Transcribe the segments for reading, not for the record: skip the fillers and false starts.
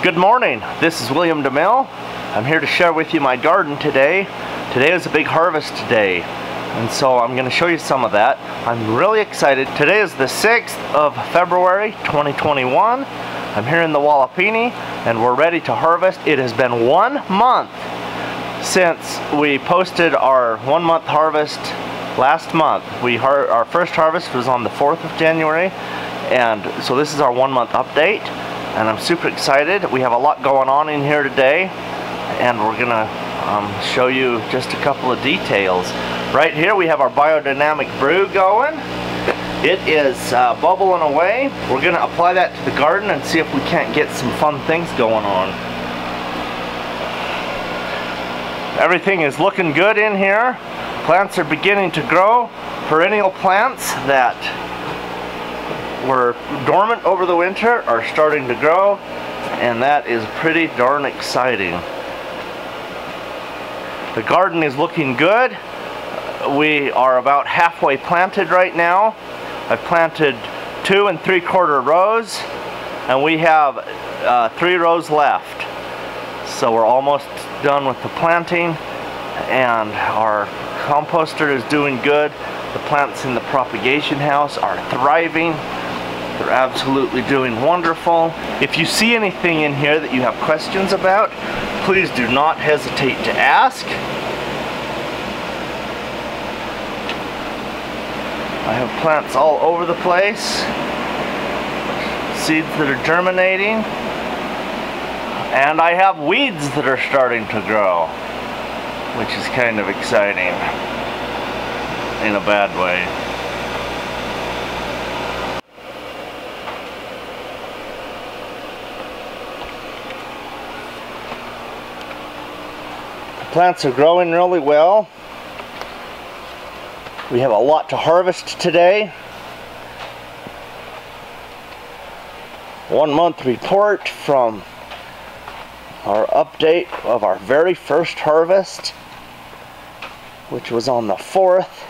Good morning, this is William DeMille. I'm here to share with you my garden today. Today is a big harvest day, and so I'm going to show you some of that. I'm really excited. Today is the 6th of February 2021. I'm here in the Wallapini and we're ready to harvest. It has been 1 month since we posted our 1 month harvest last month. Our first harvest was on the 4th of January, and so this is our 1 month update. And I'm super excited. We have a lot going on in here today, and we're gonna show you just a couple of details. Right here we have our biodynamic brew going. It is bubbling away. We're gonna apply that to the garden and see if we can't get some fun things going on. Everything is looking good in here. Plants are beginning to grow. Perennial plants that were dormant over the winter are starting to grow, and that is pretty darn exciting. The garden is looking good. We are about halfway planted right now. I've planted 2 3/4 rows, and we have 3 rows left. So we're almost done with the planting, and our composter is doing good. The plants in the propagation house are thriving. They're absolutely doing wonderful. If you see anything in here that you have questions about, please do not hesitate to ask. I have plants all over the place, seeds that are germinating, and I have weeds that are starting to grow, which is kind of exciting in a bad way. Plants are growing really well. We have a lot to harvest today. 1 month report from our update of our very first harvest, which was on the 4th,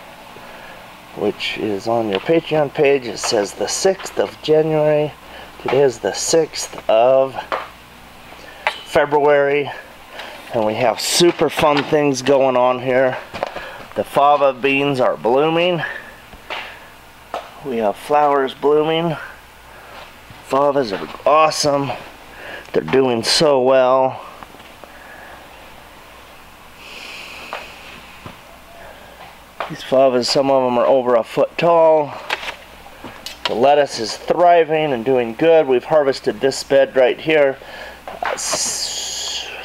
which is on your Patreon page. It says the 6th of January. Today is the 6th of February. And we have super fun things going on here. The fava beans are blooming. We have flowers blooming. Favas are awesome. They're doing so well. These favas, some of them are over 1 foot tall. The lettuce is thriving and doing good. We've harvested this bed right here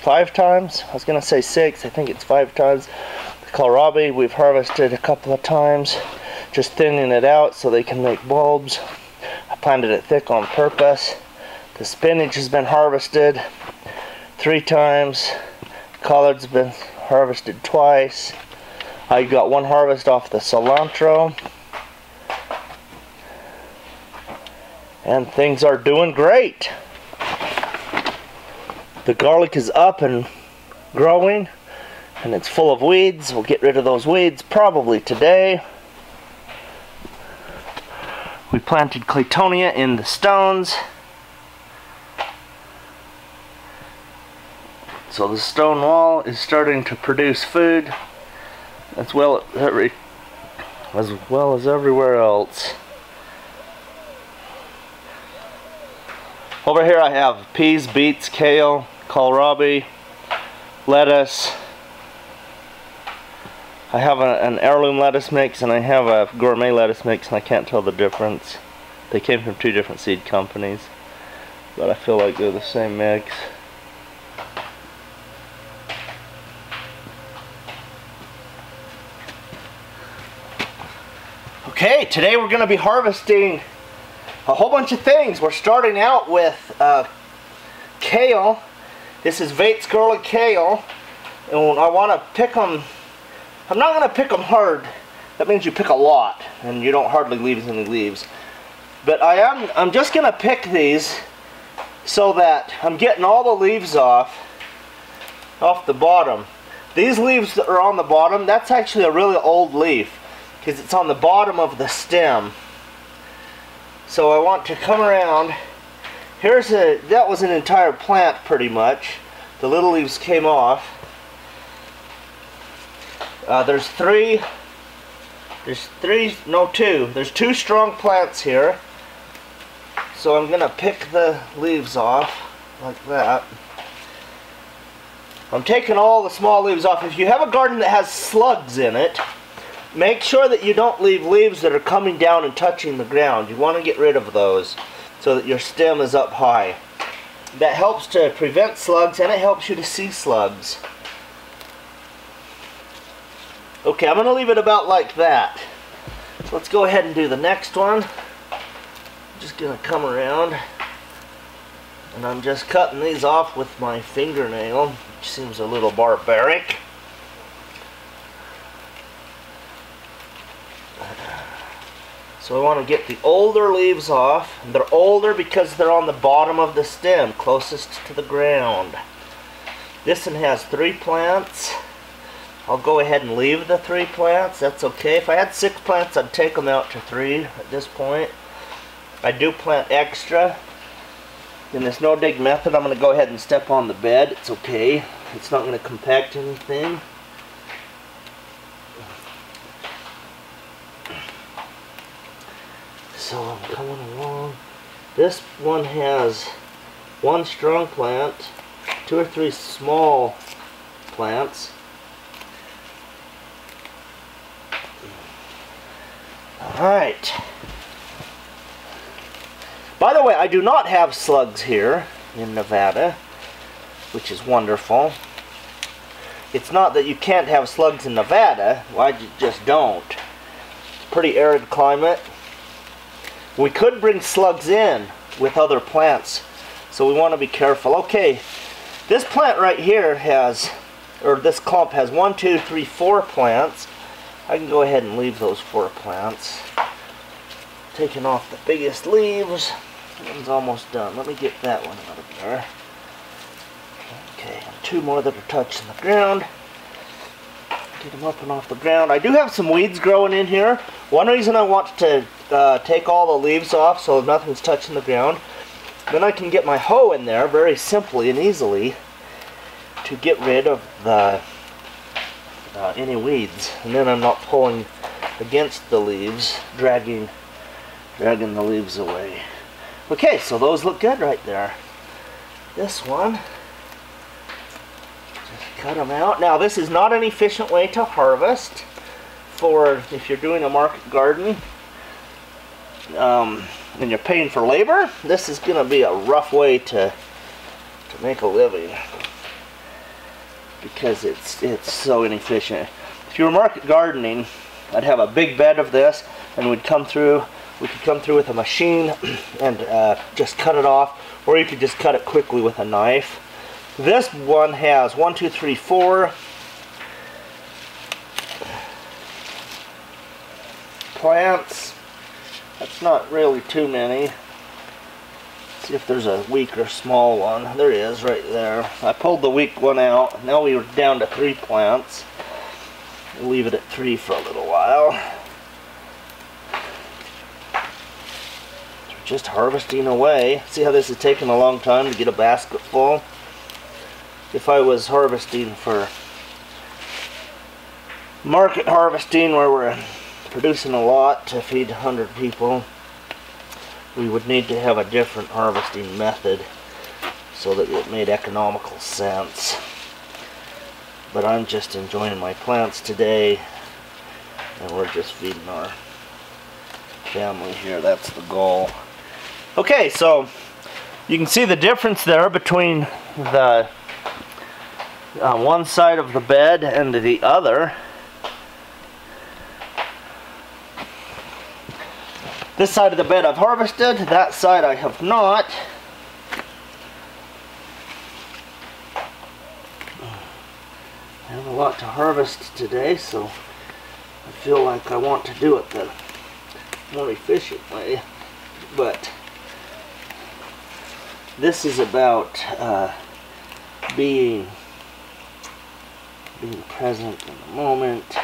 5 times. I was gonna say 6, I think it's 5 times. The kohlrabi we've harvested a couple of times, just thinning it out so they can make bulbs. I planted it thick on purpose. The spinach has been harvested 3 times. Collards have been harvested twice. I got 1 harvest off the cilantro. And things are doing great. The garlic is up and growing, and it's full of weeds. We'll get rid of those weeds probably today. We planted claytonia in the stones, so the stone wall is starting to produce food as well as everywhere else. Over here I have peas, beets, kale, kohlrabi, lettuce. I have an heirloom lettuce mix, and I have a gourmet lettuce mix, and I can't tell the difference. They came from 2 different seed companies, but I feel like they're the same mix. Okay, today we're going to be harvesting a whole bunch of things. We're starting out with kale. This is Vate's Garlic Kale, and I want to pick them. I'm not going to pick them hard. That means you pick a lot, and you don't hardly leave any leaves. But I'm just going to pick these so that I'm getting all the leaves off the bottom. These leaves that are on the bottom, that's actually a really old leaf, because it's on the bottom of the stem. So I want to come around that was an entire plant pretty much. The little leaves came off. There's two strong plants here. So I'm gonna pick the leaves off like that. I'm taking all the small leaves off. If you have a garden that has slugs in it, make sure that you don't leave leaves that are coming down and touching the ground. You want to get rid of those so that your stem is up high. That helps to prevent slugs, and it helps you to see slugs. Okay, I'm going to leave it about like that. So let's go ahead and do the next one. I'm just going to come around, and I'm just cutting these off with my fingernail, which seems a little barbaric. So I want to get the older leaves off. They're older because they're on the bottom of the stem, closest to the ground. This one has 3 plants. I'll go ahead and leave the 3 plants. That's okay. If I had 6 plants, I'd take them out to 3 at this point. I do plant extra. In this no-dig method, I'm going to go ahead and step on the bed. It's okay. It's not going to compact anything. So I'm coming along. This one has 1 strong plant, 2 or 3 small plants. Alright. By the way, I do not have slugs here in Nevada, which is wonderful. It's not that you can't have slugs in Nevada, why you just don't. It's a pretty arid climate. We could bring slugs in with other plants, so we want to be careful. Okay, this plant right here has, or this clump has 1, 2, 3, 4 plants. I can go ahead and leave those 4 plants. Taking off the biggest leaves. That one's almost done. Let me get that one out of there. Okay, 2 more that are touching the ground. Get them up and off the ground. I do have some weeds growing in here. One reason I want to take all the leaves off so nothing's touching the ground. Then I can get my hoe in there very simply and easily to get rid of the any weeds. And then I'm not pulling against the leaves, dragging the leaves away. Okay, so those look good right there. This one, just cut them out. Now this is not an efficient way to harvest for if you're doing a market garden and you're paying for labor. This is going to be a rough way to make a living because it's so inefficient. If you were market gardening, I'd have a big bed of this, and we could come through with a machine and just cut it off, or you could just cut it quickly with a knife. This one has 1, 2, 3, 4 plants. That's not really too many. Let's see if there's a weak or small one. There is right there. I pulled the weak one out. Now we were down to 3 plants. We'll leave it at 3 for a little while. Just harvesting away. See how this is taking a long time to get a basket full? If I was harvesting for market harvesting where we're producing a lot to feed 100 people, we would need to have a different harvesting method so that it made economical sense. But I'm just enjoying my plants today, and we're just feeding our family here. That's the goal. Okay, so you can see the difference there between the one side of the bed and the other. This side of the bed I've harvested, that side I have not. I have a lot to harvest today, so I feel like I want to do it the more efficient way. But this is about being present in the moment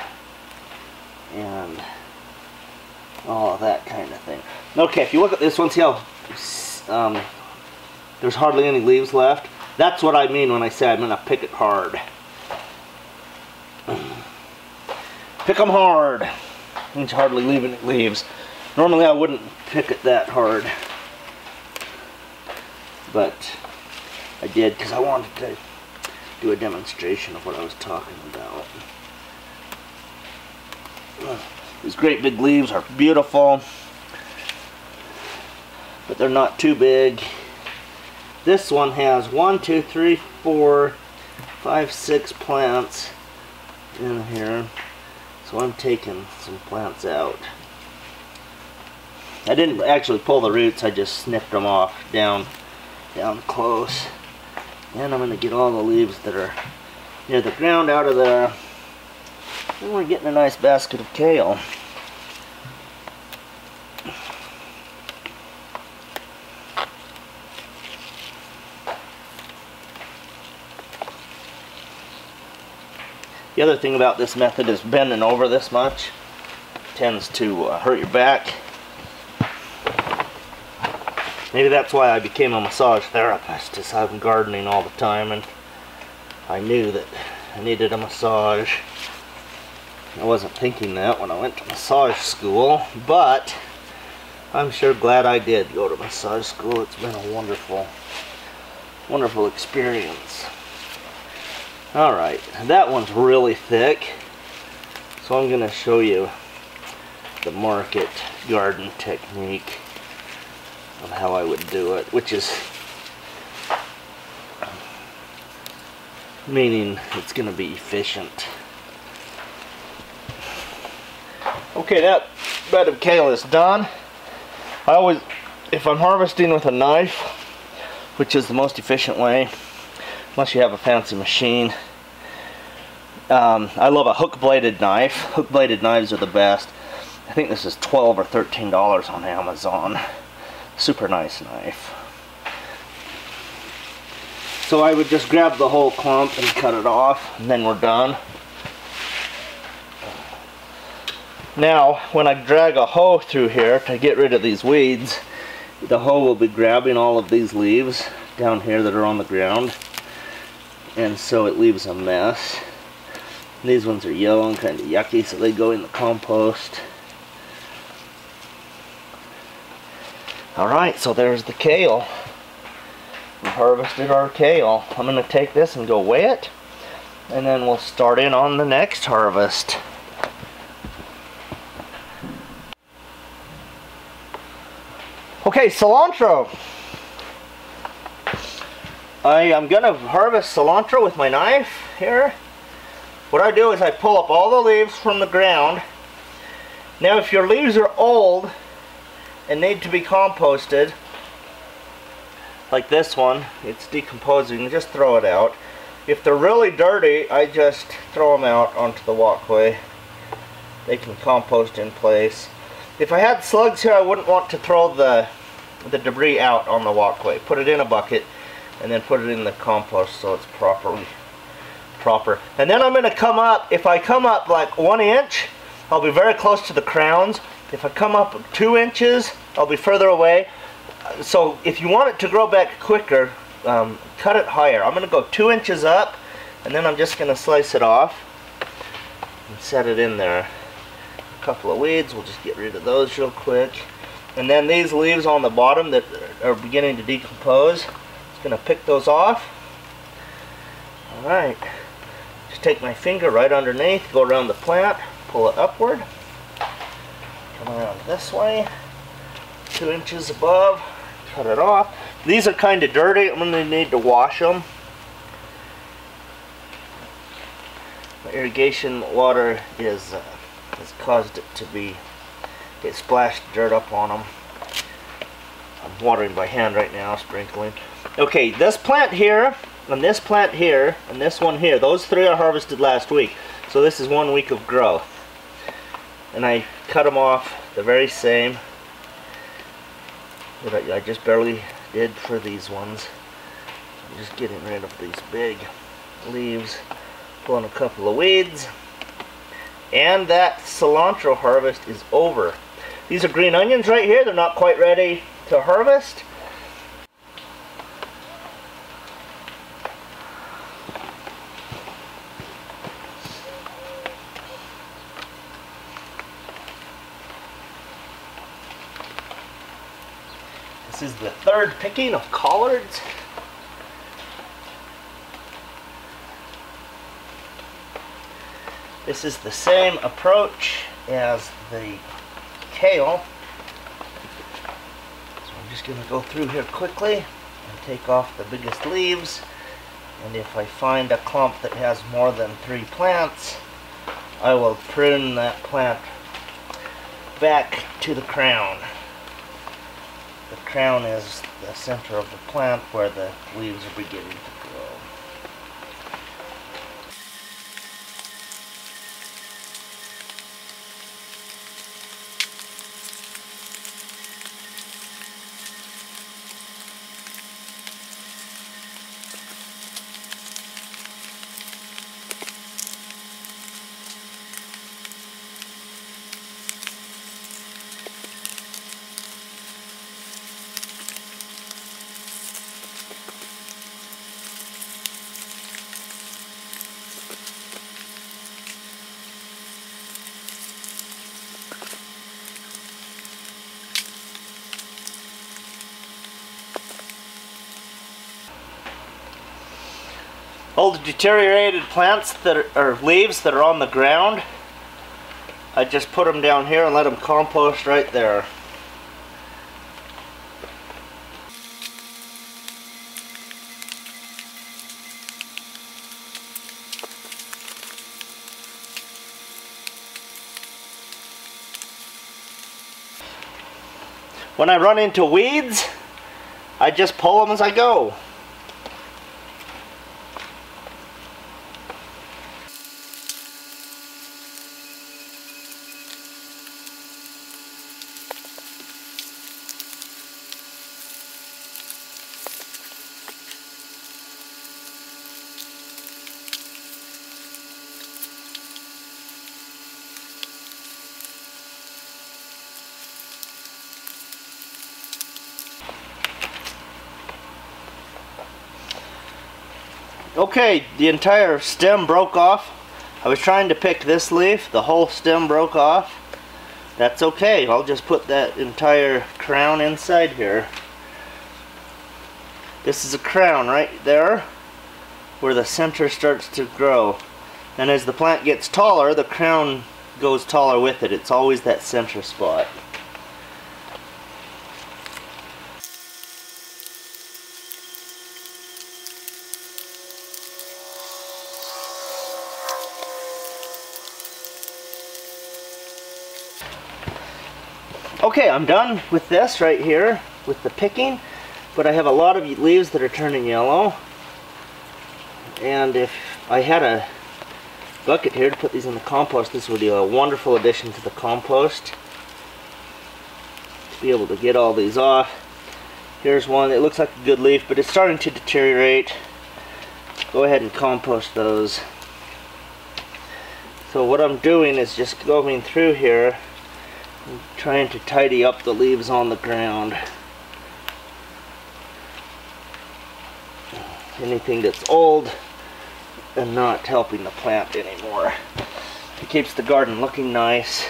and all of that kind of thing. Okay, if you look at this one, see how There's hardly any leaves left. That's what I mean when I say I'm gonna pick it hard. Pick them hard. Means hardly leaving it leaves. Normally I wouldn't pick it that hard, but I did because I wanted to do a demonstration of what I was talking about. These great big leaves are beautiful, but they're not too big. This one has 1, 2, 3, 4, 5, 6 plants in here. So I'm taking some plants out. I didn't actually pull the roots, I just snipped them off down close. And I'm going to get all the leaves that are near the ground out of there. And we're getting a nice basket of kale. The other thing about this method is bending over this much tends to hurt your back. Maybe that's why I became a massage therapist, is I'm gardening all the time and I knew that I needed a massage. I wasn't thinking that when I went to massage school, but I'm sure glad I did go to massage school. It's been a wonderful, wonderful experience. Alright, that one's really thick, so I'm going to show you the market garden technique of how I would do it, which is meaning it's going to be efficient. Okay, that bed of kale is done. I always, if I'm harvesting with a knife, which is the most efficient way, unless you have a fancy machine. I love a hook-bladed knife. Hook-bladed knives are the best. I think this is $12 or $13 on Amazon. Super nice knife. So I would just grab the whole clump and cut it off, and then we're done. Now, when I drag a hoe through here to get rid of these weeds, the hoe will be grabbing all of these leaves down here that are on the ground, and so it leaves a mess. These ones are yellow and kind of yucky, so they go in the compost. Alright, so there's the kale. We harvested our kale. I'm going to take this and go weigh it, and then we'll start in on the next harvest. Okay, cilantro. I am going to harvest cilantro with my knife here. What I do is I pull up all the leaves from the ground. Now if your leaves are old and need to be composted, like this one, it's decomposing, just throw it out. If they're really dirty, I just throw them out onto the walkway. They can compost in place. If I had slugs here, I wouldn't want to throw the debris out on the walkway. Put it in a bucket and then put it in the compost so it's proper. And then I'm going to come up, if I come up like 1 inch, I'll be very close to the crowns. If I come up 2 inches, I'll be further away. So if you want it to grow back quicker, cut it higher. I'm going to go 2 inches up, and then I'm just going to slice it off and set it in there. A couple of weeds, we'll just get rid of those real quick. And then these leaves on the bottom that are beginning to decompose, just going to pick those off. Alright, just take my finger right underneath, go around the plant, pull it upward, come around this way, 2 inches above, cut it off. These are kind of dirty, I'm going to need to wash them. The irrigation water has caused it to be, it splashed dirt up on them. I'm watering by hand right now, sprinkling. Okay, this plant here, and this plant here, and this one here, those 3 are harvested last week. So this is 1 week of growth. And I cut them off the very same that I just barely did for these ones. I'm just getting rid of these big leaves, pulling a couple of weeds. And that cilantro harvest is over. These are green onions right here. They're not quite ready to harvest. is the third picking of collards. This is the same approach as the kale. So I'm just going to go through here quickly and take off the biggest leaves. And if I find a clump that has more than 3 plants, I will prune that plant back to the crown. The crown is the center of the plant where the leaves are beginning to grow. All the deteriorated plants that are leaves that are on the ground, I just put them down here and let them compost right there. When I run into weeds, I just pull them as I go. Okay, the entire stem broke off. I was trying to pick this leaf, the whole stem broke off. That's okay, I'll just put that entire crown inside here. This is a crown right there where the center starts to grow. And as the plant gets taller, the crown goes taller with it. It's always that center spot. Okay, I'm done with this right here, with the picking, but I have a lot of leaves that are turning yellow. And if I had a bucket here to put these in the compost, this would be a wonderful addition to the compost. To be able to get all these off. Here's one, it looks like a good leaf, but it's starting to deteriorate. Go ahead and compost those. So what I'm doing is just going through here, I'm trying to tidy up the leaves on the ground. Anything that's old and not helping the plant anymore. It keeps the garden looking nice,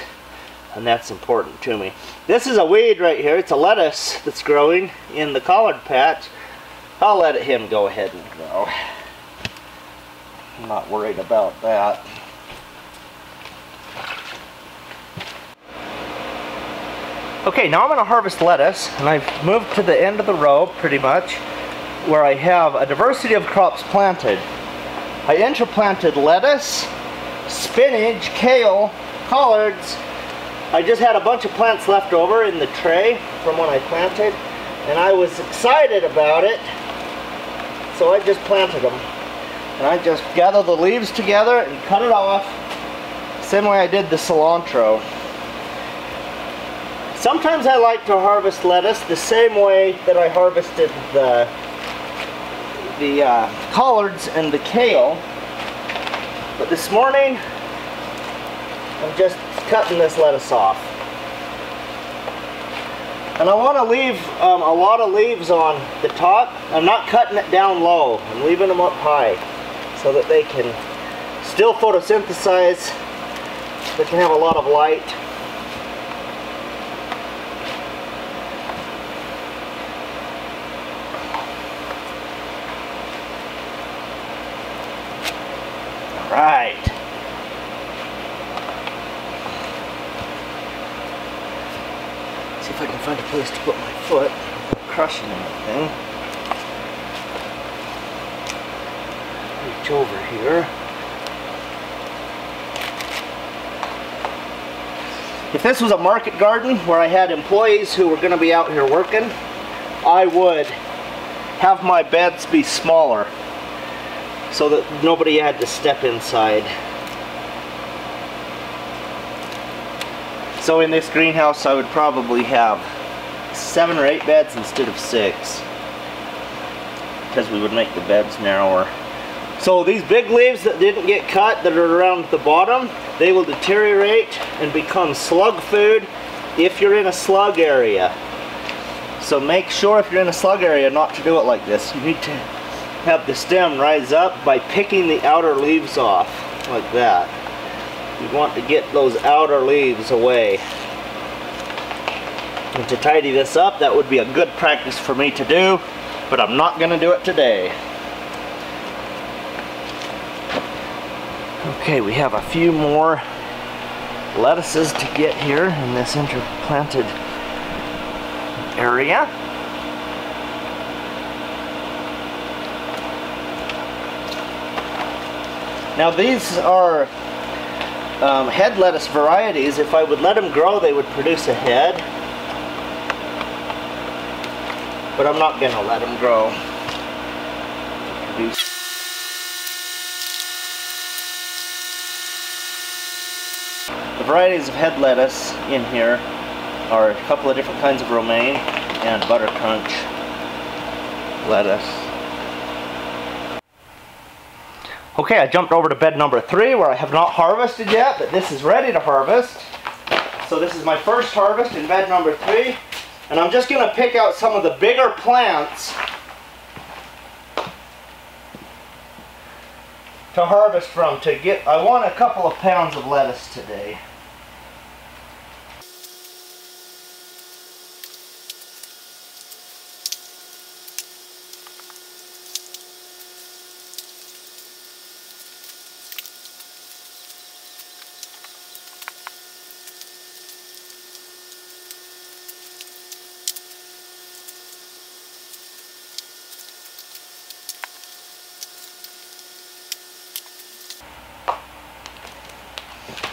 and that's important to me. This is a weed right here. It's a lettuce that's growing in the collard patch. I'll let him go ahead and grow. I'm not worried about that. Okay, now I'm going to harvest lettuce, and I've moved to the end of the row, pretty much, where I have a diversity of crops planted. I interplanted lettuce, spinach, kale, collards. I just had a bunch of plants left over in the tray from when I planted, and I was excited about it, so I just planted them. And I just gather the leaves together and cut it off, same way I did the cilantro. Sometimes I like to harvest lettuce the same way that I harvested the collards and the kale. But this morning, I'm just cutting this lettuce off. And I want to leave a lot of leaves on the top. I'm not cutting it down low. I'm leaving them up high so that they can still photosynthesize. They can have a lot of light. right. See if I can find a place to put my foot without crushing anything. Reach over here. If this was a market garden where I had employees who were going to be out here working, I would have my beds be smaller so that nobody had to step inside. So in this greenhouse I would probably have 7 or 8 beds instead of 6, because we would make the beds narrower. So these big leaves that didn't get cut that are around the bottom, they will deteriorate and become slug food if you're in a slug area. So make sure if you're in a slug area not to do it like this. You need to have the stem rise up by picking the outer leaves off like that. You want to get those outer leaves away. And to tidy this up, that would be a good practice for me to do, but I'm not going to do it today. Okay, we have a few more lettuces to get here in this interplanted area. Now these are head lettuce varieties. If I would let them grow, they would produce a head. But I'm not going to let them grow. The varieties of head lettuce in here are a couple of different kinds of romaine and butter crunch lettuce. Okay, I jumped over to bed number 3 where I have not harvested yet, but this is ready to harvest. So this is my first harvest in bed number 3, and I'm just going to pick out some of the bigger plants to harvest from. I want a couple of pounds of lettuce today.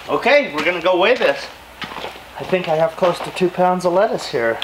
Okay, we're going to go weigh this. I think I have close to 2 pounds of lettuce here.